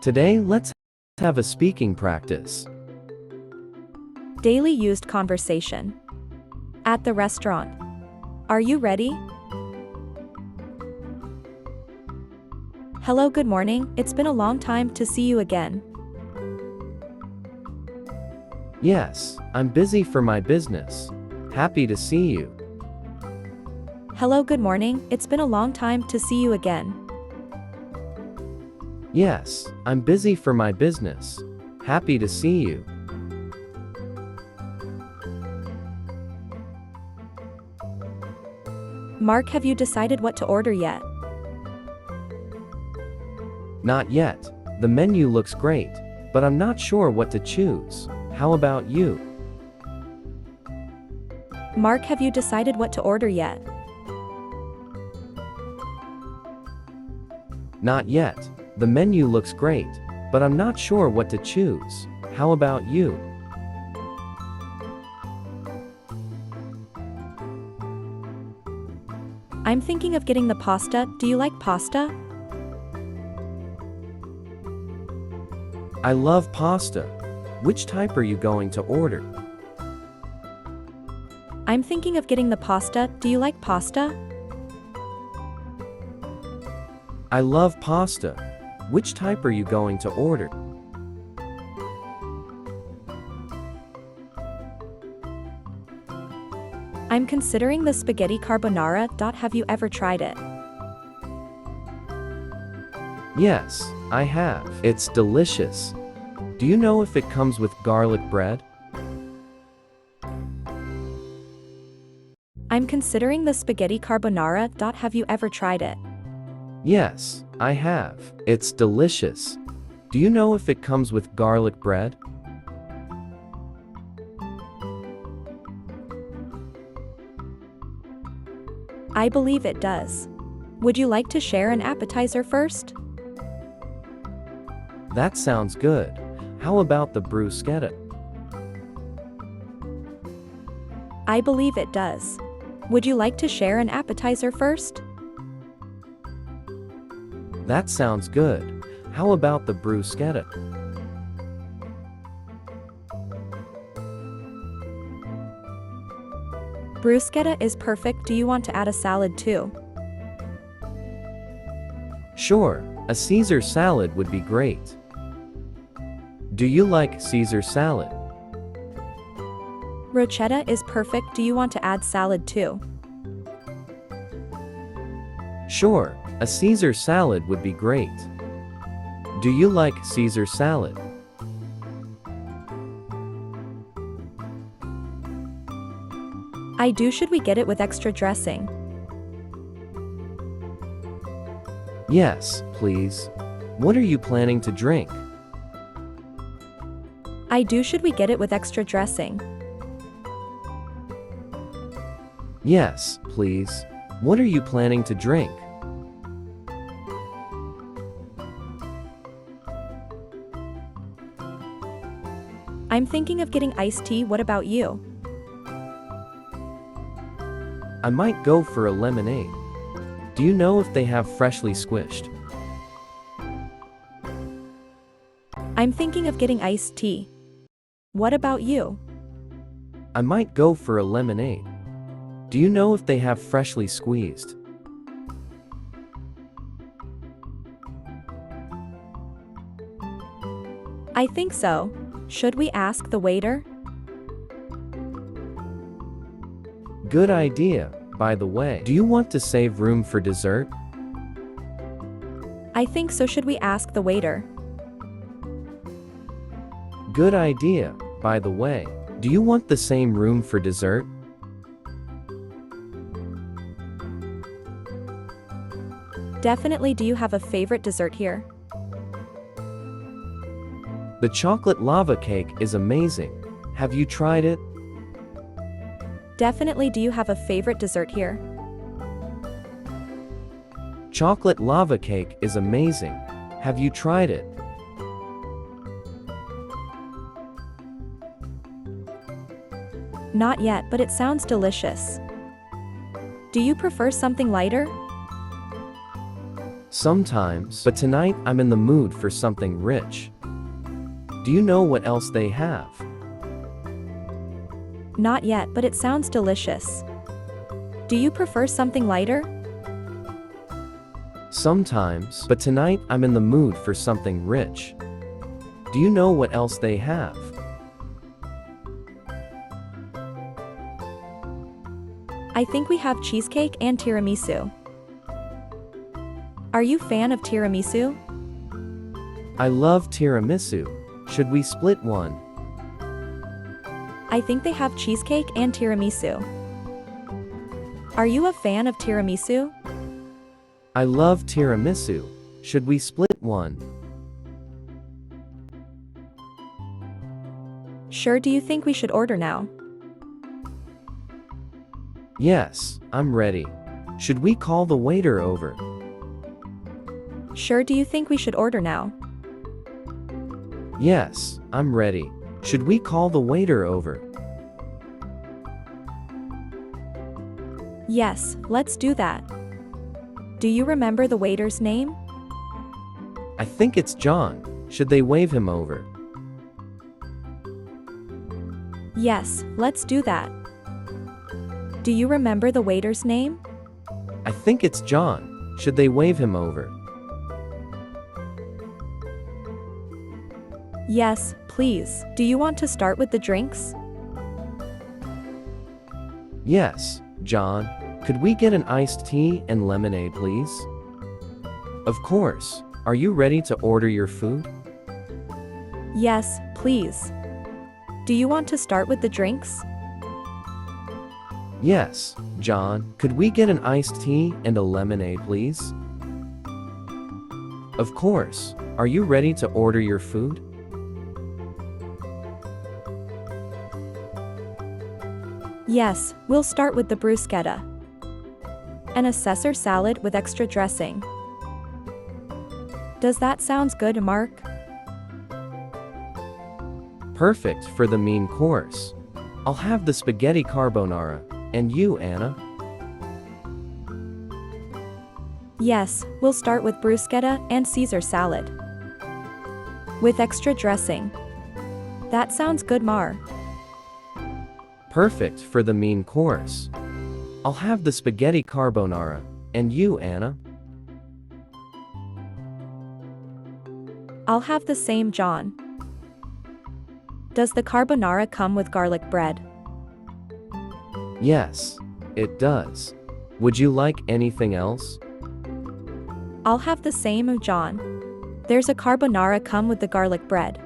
Today, let's have a speaking practice. Daily used conversation. At the restaurant. Are you ready? Hello, good morning. It's been a long time to see you again. Yes, I'm busy for my business. Happy to see you. Hello, good morning. It's been a long time to see you again. Yes, I'm busy for my business. Happy to see you. Mark, have you decided what to order yet? Not yet. The menu looks great, but I'm not sure what to choose. How about you? Mark, have you decided what to order yet? Not yet. The menu looks great, but I'm not sure what to choose. How about you? I'm thinking of getting the pasta. Do you like pasta? I love pasta. Which type are you going to order? I'm thinking of getting the pasta. Do you like pasta? I love pasta. Which type are you going to order? I'm considering the spaghetti carbonara. Have you ever tried it? Yes, I have. It's delicious. Do you know if it comes with garlic bread? I'm considering the spaghetti carbonara. Have you ever tried it? Yes, I have. It's delicious. Do you know if it comes with garlic bread? I believe it does. Would you like to share an appetizer first? That sounds good. How about the bruschetta? I believe it does. Would you like to share an appetizer first? That sounds good. How about the bruschetta? Bruschetta is perfect. Do you want to add a salad too? Sure, a Caesar salad would be great. Do you like Caesar salad? Rochetta is perfect. Do you want to add salad too? Sure, a Caesar salad would be great. Do you like Caesar salad? I do. Should we get it with extra dressing? Yes, please. What are you planning to drink? I do. Should we get it with extra dressing? Yes, please. What are you planning to drink? I'm thinking of getting iced tea. What about you? I might go for a lemonade. Do you know if they have freshly squished? I'm thinking of getting iced tea. What about you? I might go for a lemonade. Do you know if they have freshly squeezed? I think so. Should we ask the waiter? Good idea. By the way, do you want to save room for dessert? I think so. Should we ask the waiter? Good idea. By the way, do you want the same room for dessert? Definitely. Do you have a favorite dessert here? The chocolate lava cake is amazing. Have you tried it? Definitely. Do you have a favorite dessert here? Chocolate lava cake is amazing. Have you tried it? Not yet, but it sounds delicious. Do you prefer something lighter? Sometimes, but tonight I'm in the mood for something rich. Do you know what else they have? Not yet, but it sounds delicious. Do you prefer something lighter? Sometimes, but tonight I'm in the mood for something rich. Do you know what else they have? I think we have cheesecake and tiramisu. Are you a fan of tiramisu? I love tiramisu. Should we split one? I think they have cheesecake and tiramisu. Are you a fan of tiramisu? I love tiramisu. Should we split one? Sure, do you think we should order now? Yes, I'm ready. Should we call the waiter over? Sure, do you think we should order now? Yes, I'm ready. Should we call the waiter over? Yes, let's do that. Do you remember the waiter's name? I think it's John. Should they wave him over? Yes, let's do that. Do you remember the waiter's name? I think it's John. Should they wave him over? Yes, please. Do you want to start with the drinks? Yes, John. Could we get an iced tea and lemonade, please? Of course. Are you ready to order your food? Yes, please. Do you want to start with the drinks? Yes, John. Could we get an iced tea and a lemonade, please? Of course. Are you ready to order your food? Yes, we'll start with the bruschetta. An Caesar salad with extra dressing. Does that sound good, Mark? Perfect for the main course. I'll have the spaghetti carbonara. And you, Anna? Yes, we'll start with bruschetta and Caesar salad. With extra dressing. That sounds good, Mar. Perfect for the main course. I'll have the spaghetti carbonara. And you, Anna? I'll have the same, John. Does the carbonara come with garlic bread? Yes, it does. Would you like anything else? I'll have the same, John. There's a carbonara come with the garlic bread.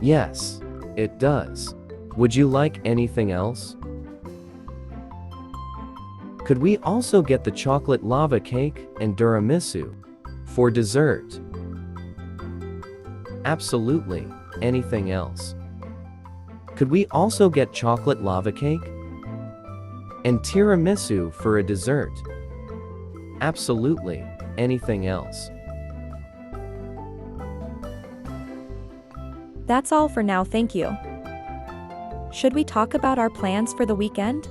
Yes, it does. Would you like anything else? Could we also get the chocolate lava cake and tiramisu for dessert? Absolutely. Anything else? Could we also get chocolate lava cake and tiramisu for a dessert? Absolutely. Anything else? That's all for now, thank you. Should we talk about our plans for the weekend?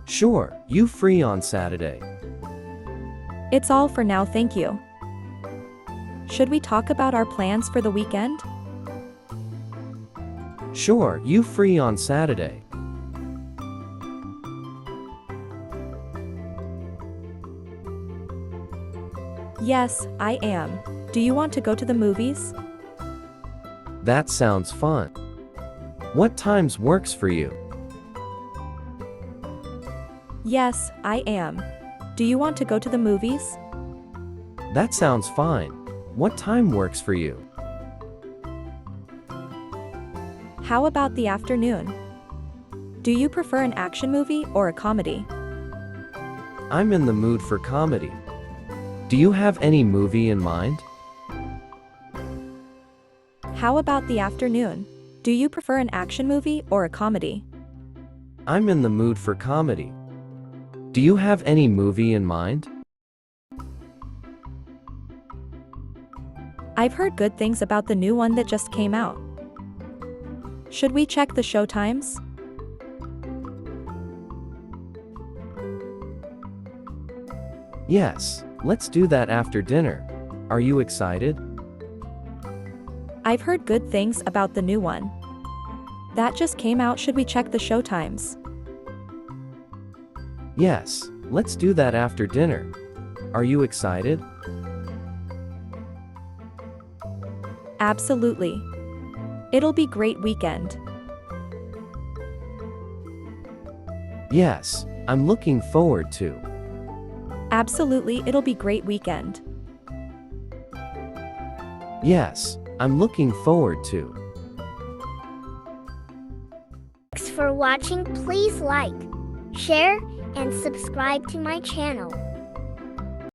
Sure, you free on Saturday? It's all for now, thank you. Should we talk about our plans for the weekend? Sure, you free on Saturday? Yes, I am. Do you want to go to the movies? That sounds fun. What times works for you? Yes, I am. Do you want to go to the movies? That sounds fine. What time works for you? How about the afternoon? Do you prefer an action movie or a comedy? I'm in the mood for comedy. Do you have any movie in mind? How about the afternoon? Do you prefer an action movie or a comedy? I'm in the mood for comedy. Do you have any movie in mind? I've heard good things about the new one that just came out. Should we check the show times? Yes, let's do that after dinner. Are you excited? I've heard good things about the new one. That just came out. Should we check the showtimes? Yes, let's do that after dinner. Are you excited? Absolutely. It'll be great weekend. Yes, I'm looking forward to. Absolutely, it'll be great weekend. Yes, I'm looking forward to. Thanks for watching. Please like, share, and subscribe to my channel.